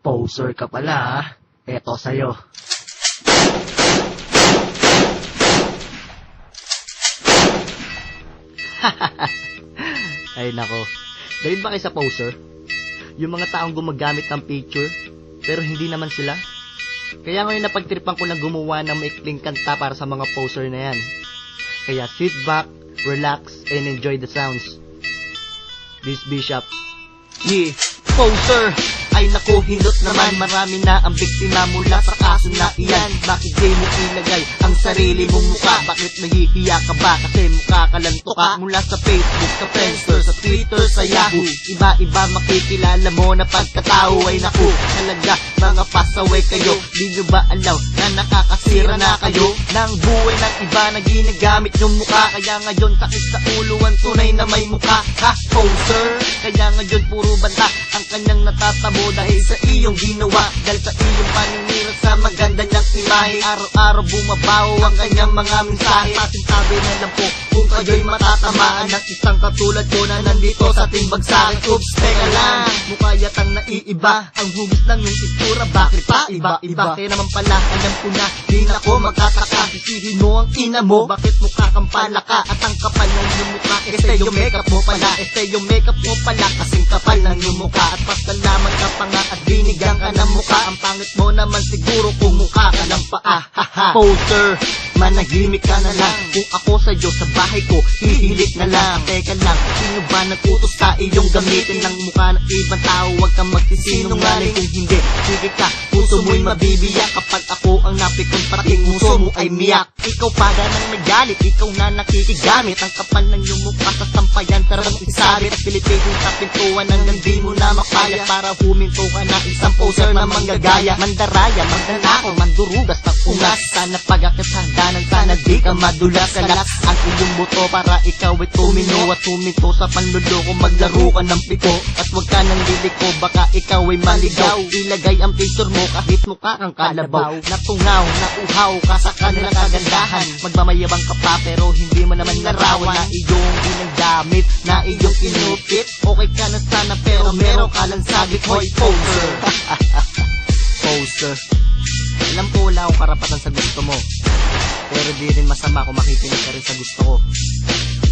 Poser ka pala ah. Eto sa'yo. Ay nako. Dahil ba kayo sa poser? Yung mga taong gumagamit ng picture, pero hindi naman sila. Kaya ngayon napagtripan ko na gumawa ng maikling kanta para sa mga poser na yan. Kaya sit back, relax, and enjoy the sounds. This Bishop. Yeah, poser! Ay naku, hinot naman, marami na ang biktima mula sa kaso na iyan. Bakit di mo ilagay ang sarili mong mukha? Bakit nahihiya ka ba? Kasi mukha ka lang tuka. Mula sa Facebook, sa Friendster, sa Twitter, sa Yahoo, iba-iba makikilala mo na pagkatao. Ay naku, talaga mga pasaway kayo. Di nyo ba alam na nakakasira na kayo ng buhay ng iba na ginagamit yung mukha? Kaya ngayon sakit sa ulo ang tunay na may mukha. Ha, poser? Kaya ngayon puro banta ang kanyang natatabo dahil sa iyong ginawa, dahil sa iyong paninira sa maganda niyang imahe. Araw-araw bumabaho ang kanyang mga mensahe. Pasinsabi na lang po kung kayo'y matatamaan ng isang katulad ko na nandito sa ating bagsakin. Oops, teka lang, mukha yatang naiiba ang hugis ng iyong itsura. Bakit pa iba-iba? Kaya naman pala alam ko na di na ko magkataka. Sisihin mo ang ina mo, bakit mukha kang palaka at ang kapal ng iyong mukha? Este yung makeup mo pala, este yung makeup mo pala, kasing kapal ng iyong mukha. At pasalamat ka pa nga at binigyan ka ng mukha. Ang pangit mo naman siguro kung mukha ka ng paa. Poser, manahimik ka na lang. Kung ako sa'yo sa bahay ko, hihilik na lang. Teka lang, sino ba nag-utos sa iyong gamitin ng mukha ng ibang tao? Huwag kang magsisinungaling. Kung hindi, sige ka, puso mo'y mabibiyak. Kapag ako ang napikon, parating puso mo ay miyak. Ikaw pa nang magalit, ikaw na nakikigamit. Ang kapal ng iyong mukha sa sampayan, sarap isabit. At pilipitin sa pintuan hanggang di mo na makaya. Para huminto ka na isang poser na manggagaya. Mandaraya, magdanako, mandurugas ng ungas. Sana pagakit hagdanan, sana di ka madulas. Kalat ang iyong buto para ikaw ay tumino at huminto sa panluloko. Maglaro ka ng piko at huwag ka nang liliko, baka ikaw ay maligaw. Ilagay ang picture mo kahit mukha kang kalabaw. Natungaw, nauhaw ka sa kanilang kagandahan. Magmamayabang ka pa pero hindi mo naman larawan na iyong ginagamit, na iyong inupit. Okay ka na sana pero meron ka lang saglit. Hoy, poser. Poser. Alam ko wala akong karapatan sa gusto mo, pero di rin masama kung makikinig ka rin sa gusto ko.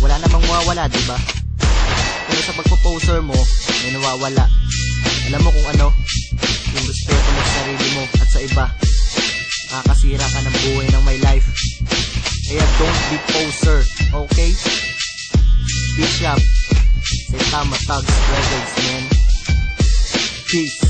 Wala namang mawawala, diba? Pero sa pagpo-poser mo, may nawawala. Alam mo kung ano? Yung respeto mo sa sarili mo at sa iba. Kakasira ka ng buhay ng my life. Kaya don't be poser, okay? Bishop, say tama thugs, records, man. Peace.